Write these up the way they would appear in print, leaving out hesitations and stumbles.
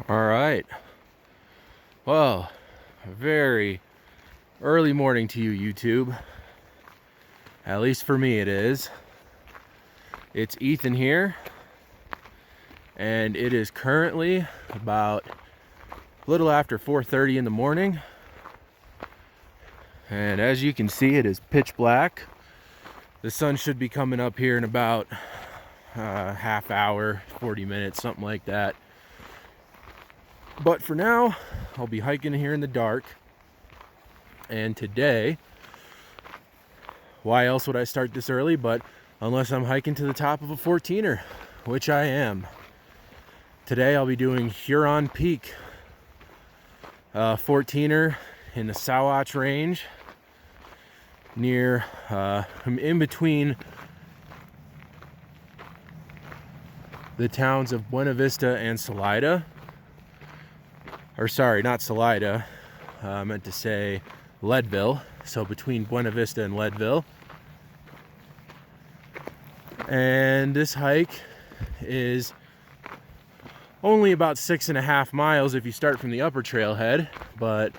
All right. Well, a very early morning to you, YouTube. At least for me it is. It's Ethan here, and it is currently about a little after 4:30 in the morning. And as you can see, it is pitch black. The sun should be coming up here in about half hour, 40 minutes, something like that. But for now, I'll be hiking here in the dark. And today, why else would I start this early? But unless I'm hiking to the top of a 14er, which I am. Today I'll be doing Huron Peak, 14er in the Sawatch Range, near, in between the towns of Buena Vista and Salida. Or sorry, not Salida, I meant to say Leadville. So between Buena Vista and Leadville. And this hike is only about 6.5 miles if you start from the upper trailhead, but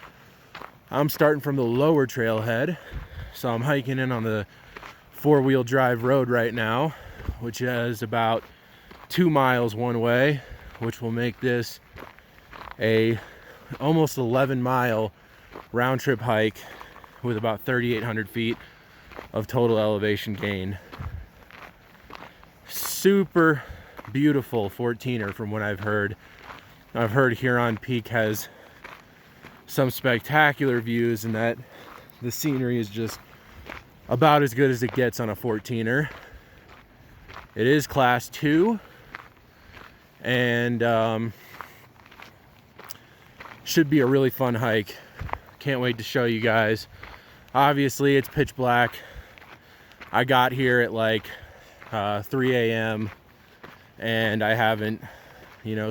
I'm starting from the lower trailhead. So I'm hiking in on the four-wheel drive road right now, which is about 2 miles one way, which will make this a almost 11-mile round trip hike with about 3,800 feet of total elevation gain. Super beautiful 14er from what I've heard. I've heard Huron Peak has some spectacular views and that the scenery is just about as good as it gets on a 14er. It is class 2 and should be a really fun hike. Can't wait to show you guys. Obviously it's pitch black. I got here at like 3 a.m. and I haven't,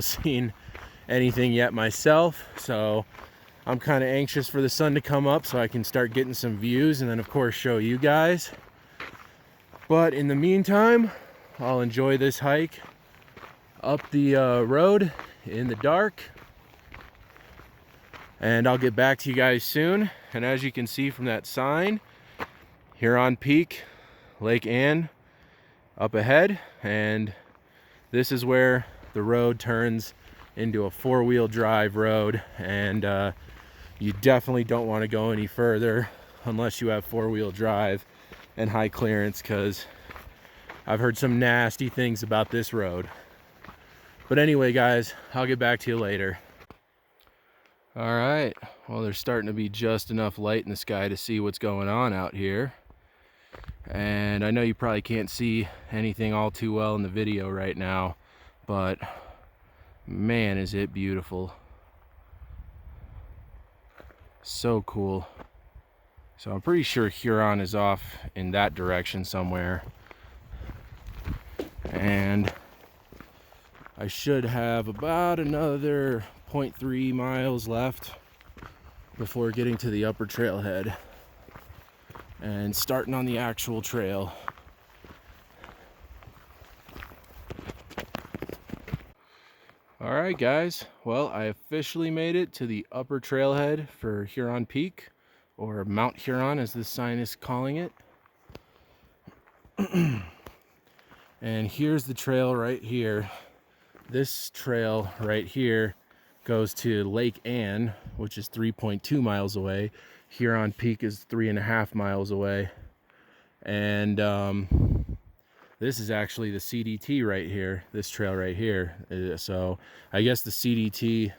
seen anything yet myself, so I'm kind of anxious for the sun to come up so I can start getting some views and then of course show you guys. But in the meantime, I'll enjoy this hike up the road in the dark, and I'll get back to you guys soon. And as you can see from that sign, Huron Peak, Lake Ann up ahead, and this is where the road turns into a four-wheel drive road, and you definitely don't want to go any further unless you have four-wheel drive and high clearance, because I've heard some nasty things about this road. But anyway, guys, I'll get back to you later. All right, well, there's starting to be just enough light in the sky to see what's going on out here. And I know you probably can't see anything all too well in the video right now, but man, is it beautiful. So cool. So I'm pretty sure Huron is off in that direction somewhere. And I should have about another 0.3 miles left before getting to the upper trailhead and starting on the actual trail. All right, guys, well, I officially made it to the upper trailhead for Huron Peak, or Mount Huron as this sign is calling it. And here's the trail right here. This trail right here goes to Lake Ann, which is 3.2 miles away. Huron Peak is 3.5 miles away. And this is actually the CDT right here, this trail right here. So I guess the CDT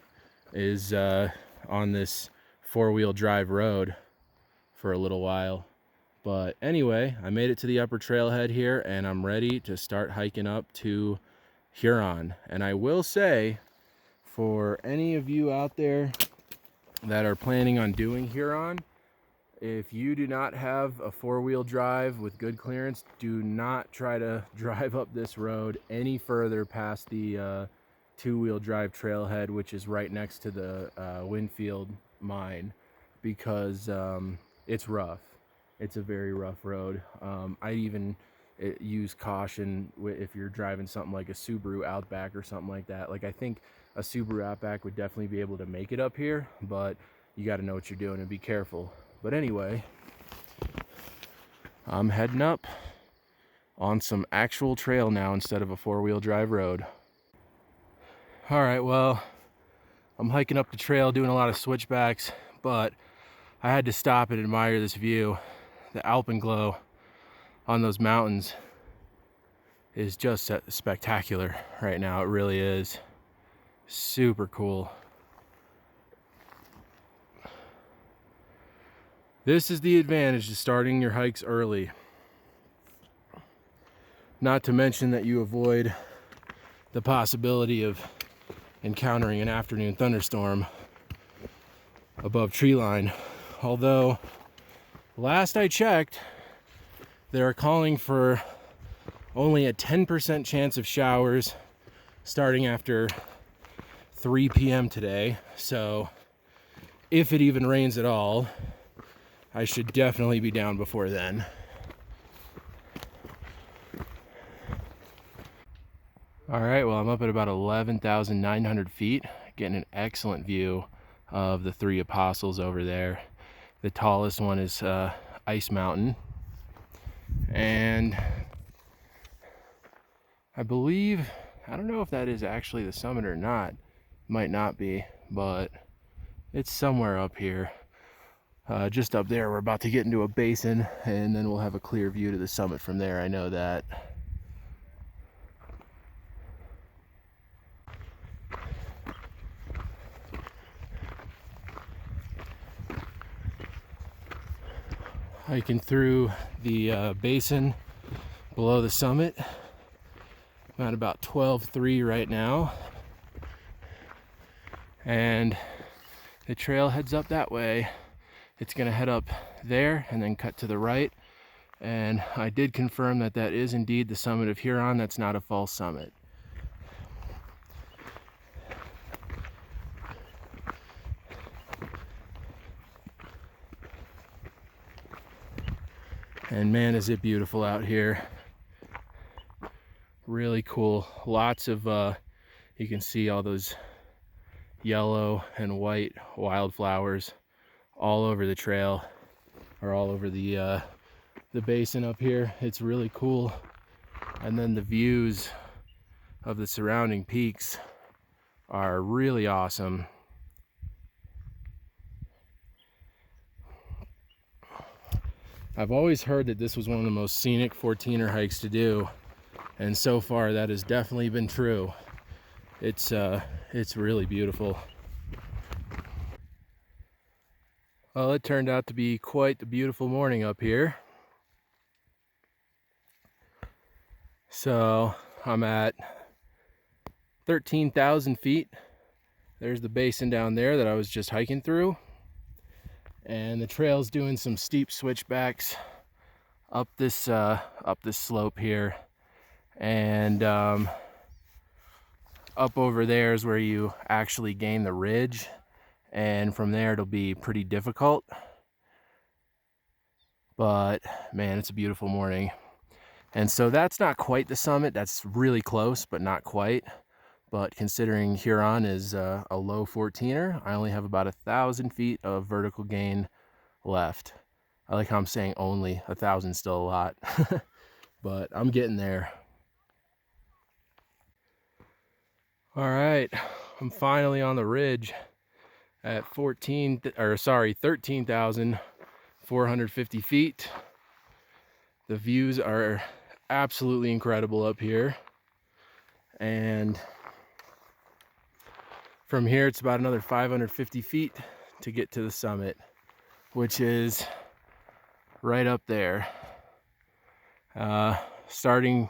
is on this four-wheel drive road for a little while. But anyway, I made it to the upper trailhead here, and I'm ready to start hiking up to Huron. And I will say, for any of you out there that are planning on doing Huron, if you do not have a four-wheel drive with good clearance, do not try to drive up this road any further past the two-wheel drive trailhead, which is right next to the Winfield mine, because it's rough. It's a very rough road. I even use caution if you're driving something like a Subaru Outback or something like that. Like I think a Subaru Outback would definitely be able to make it up here, but you got to know what you're doing and be careful. But anyway, I'm heading up on some actual trail now instead of a four-wheel drive road. All right, well, I'm hiking up the trail doing a lot of switchbacks, but I had to stop and admire this view. The alpenglow on those mountains is just spectacular right now. It really is super cool. This is the advantage to starting your hikes early. Not to mention that you avoid the possibility of encountering an afternoon thunderstorm above tree line. Although, last I checked, they're calling for only a 10% chance of showers starting after 3 p.m. today. So, if it even rains at all, I should definitely be down before then. All right, well, I'm up at about 11,900 feet, getting an excellent view of the three apostles over there. The tallest one is Ice Mountain, and I believe, I don't know if that is actually the summit or not. Might not be, but it's somewhere up here. Just up there, we're about to get into a basin, and then we'll have a clear view to the summit from there. I know that. Hiking through the basin below the summit. I'm at about 12.3 right now, and the trail heads up that way. It's gonna head up there and then cut to the right, and I did confirm that that is indeed the summit of Huron. That's not a false summit. And man, is it beautiful out here. Really cool. Lots of, you can see all those yellow and white wildflowers all over the trail, or all over the basin up here. It's really cool. And then the views of the surrounding peaks are really awesome. I've always heard that this was one of the most scenic 14er hikes to do, and so far that has definitely been true. It's really beautiful. Well, it turned out to be quite the beautiful morning up here. So I'm at 13,000 feet. There's the basin down there that I was just hiking through. And the trail's doing some steep switchbacks up this slope here, and up over there is where you actually gain the ridge, and from there it'll be pretty difficult. But man, it's a beautiful morning. And so that's not quite the summit. That's really close, but not quite. But considering Huron is a low 14er, I only have about 1,000 feet of vertical gain left. I like how I'm saying only. 1,000 still a lot, but I'm getting there. All right, I'm finally on the ridge at 13,450 feet. The views are absolutely incredible up here, and from here it's about another 550 feet to get to the summit, which is right up there. Starting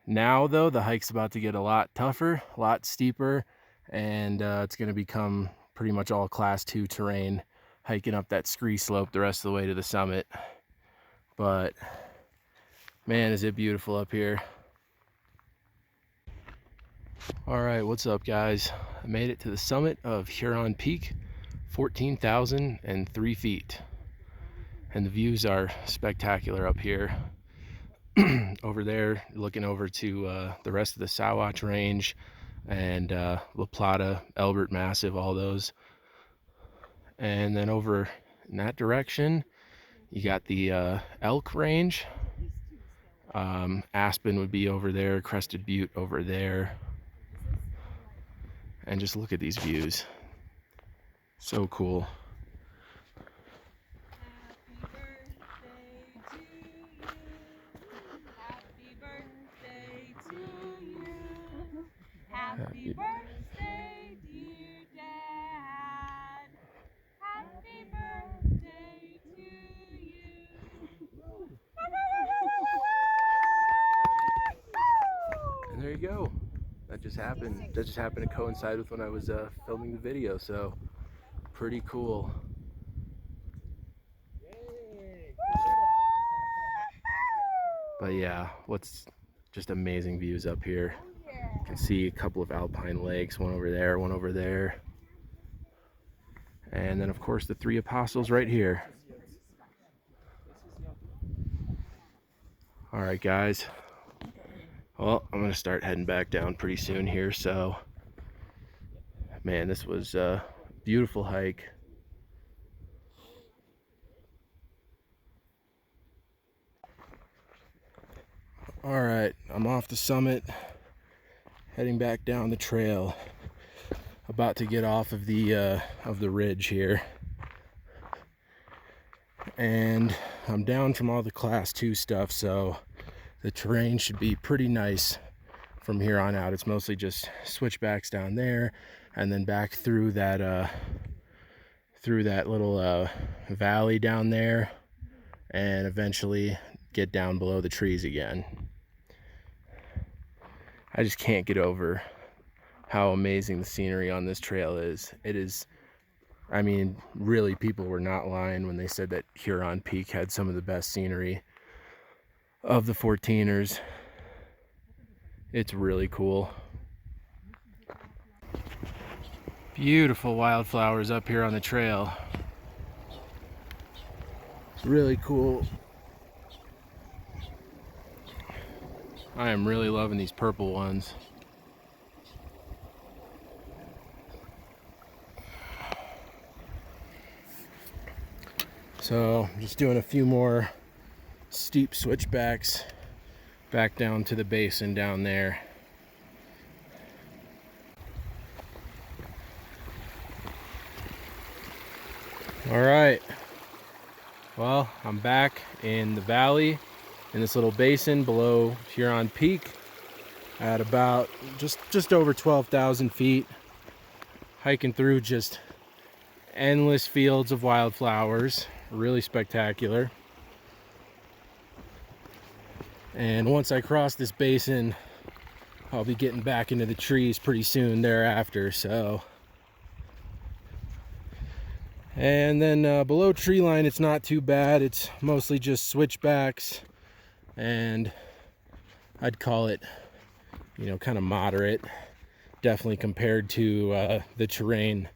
now though, the hike's about to get a lot tougher, a lot steeper, and it's going to become pretty much all class 2 terrain, hiking up that scree slope the rest of the way to the summit. But man, is it beautiful up here. All right, what's up guys? I made it to the summit of Huron Peak, 14,003 feet. And the views are spectacular up here. over there, looking over to the rest of the Sawatch Range and La Plata, Elbert Massive, all those. And then over in that direction, you got the Elk Range. Aspen would be over there, Crested Butte over there. And just look at these views. So cool. Happy birthday, dear Dad. Happy birthday to you. And there you go. That just happened. That just happened to coincide with when I was filming the video, so pretty cool. But yeah, what's just amazing views up here. You can see a couple of alpine lakes, one over there, one over there. And then of course the three apostles right here. All right, guys. Well, I'm gonna start heading back down pretty soon here, so man, this was a beautiful hike. All right, I'm off the summit, heading back down the trail, about to get off of the ridge here. And I'm down from all the class 2 stuff, so the terrain should be pretty nice from here on out. It's mostly just switchbacks down there and then back through that little valley down there, and eventually get down below the trees again. I just can't get over how amazing the scenery on this trail is. It is, I mean, really, people were not lying when they said that Huron Peak had some of the best scenery of the 14ers. It's really cool. Beautiful wildflowers up here on the trail. It's really cool. I am really loving these purple ones. So I'm just doing a few more steep switchbacks back down to the basin down there. All right, well, I'm back in the valley in this little basin below Huron Peak at about just over 12,000 feet, hiking through just endless fields of wildflowers. Really spectacular. And once I cross this basin, I'll be getting back into the trees pretty soon thereafter. So, and then below tree line, it's not too bad. It's mostly just switchbacks, and I'd call it, you know, kind of moderate, definitely compared to the terrain.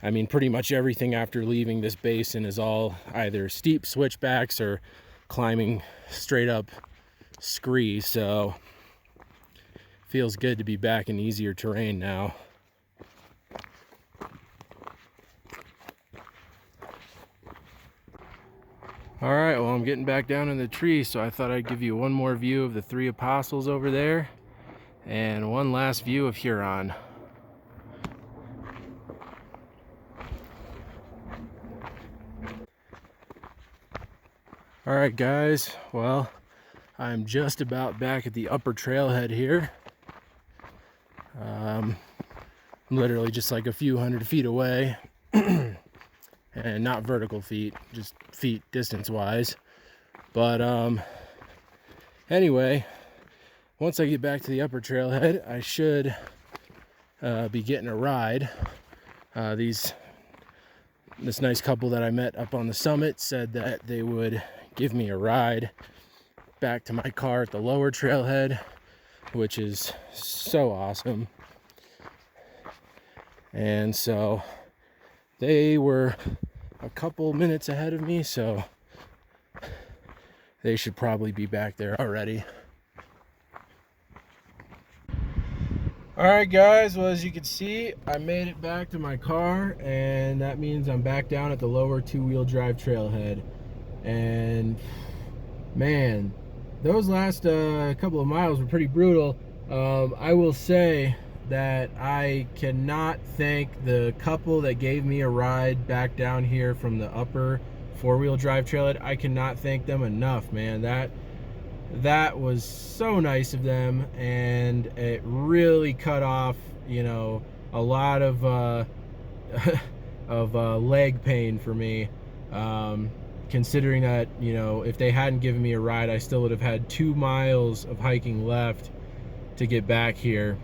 I mean, pretty much everything after leaving this basin is all either steep switchbacks or climbing straight up scree, so feels good to be back in easier terrain now. All right, well, I'm getting back down in the tree, so I thought I'd give you one more view of the three apostles over there and one last view of Huron. All right, guys, well, I'm just about back at the upper trailhead here. I'm literally just like a few hundred feet away, and not vertical feet, just feet distance wise. But anyway, once I get back to the upper trailhead, I should be getting a ride. This nice couple that I met up on the summit said that they would give me a ride back to my car at the lower trailhead, which is so awesome. And so they were a couple minutes ahead of me, so they should probably be back there already. All right, guys, well, as you can see, I made it back to my car, and that means I'm back down at the lower two-wheel drive trailhead. And man, those last couple of miles were pretty brutal. I will say that I cannot thank the couple that gave me a ride back down here from the upper four-wheel drive trailhead. I cannot thank them enough, man. That was so nice of them, and it really cut off, you know, a lot of leg pain for me, considering that, you know, if they hadn't given me a ride, I still would have had 2 miles of hiking left to get back here.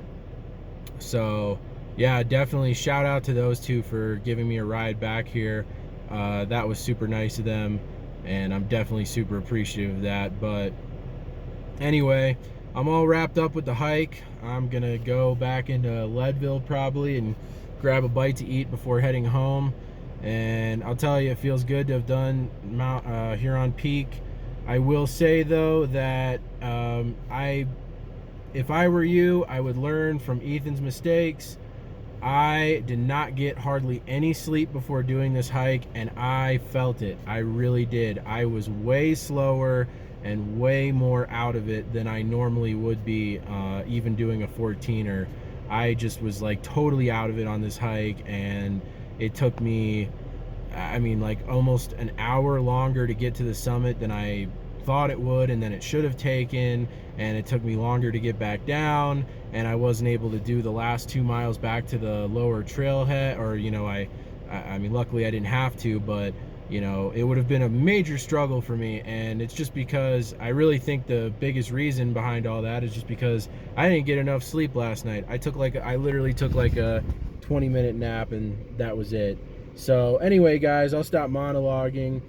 So yeah, definitely shout out to those two for giving me a ride back here. That was super nice of them, and I'm definitely super appreciative of that. But anyway, I'm all wrapped up with the hike. I'm gonna go back into Leadville probably and grab a bite to eat before heading home. And I'll tell you, it feels good to have done Huron Peak. I will say though that if I were you, I would learn from Ethan's mistakes. I did not get hardly any sleep before doing this hike, and I felt it. I really did. I was way slower and way more out of it than I normally would be, even doing a 14er. I just was like totally out of it on this hike, and it took me, I mean, like almost an hour longer to get to the summit than I thought it would, and then it should have taken, and it took me longer to get back down, and I wasn't able to do the last 2 miles back to the lower trailhead, or, you know, I mean, luckily I didn't have to, but, you know, it would have been a major struggle for me. And it's just because I really think the biggest reason behind all that is just because I didn't get enough sleep last night. I literally took like a 20-minute nap, and that was it. So anyway, guys, I'll stop monologuing.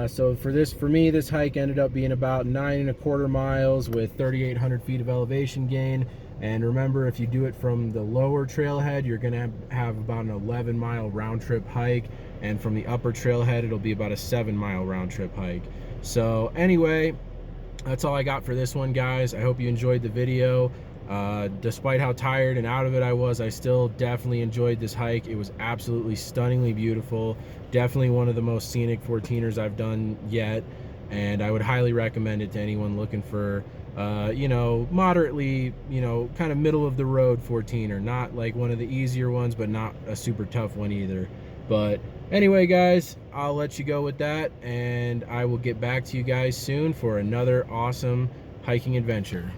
So for me, this hike ended up being about 9.25 miles with 3,800 feet of elevation gain. And remember, if you do it from the lower trailhead, you're gonna have about an 11-mile round trip hike, and from the upper trailhead, it'll be about a 7-mile round trip hike. So anyway, that's all I got for this one, guys. I hope you enjoyed the video. Despite how tired and out of it I was, I still definitely enjoyed this hike. It was absolutely stunningly beautiful. Definitely one of the most scenic 14ers I've done yet, and I would highly recommend it to anyone looking for, you know, moderately, you know, kind of middle of the road 14er. Not like one of the easier ones, but not a super tough one either. But anyway, guys, I'll let you go with that, and I will get back to you guys soon for another awesome hiking adventure.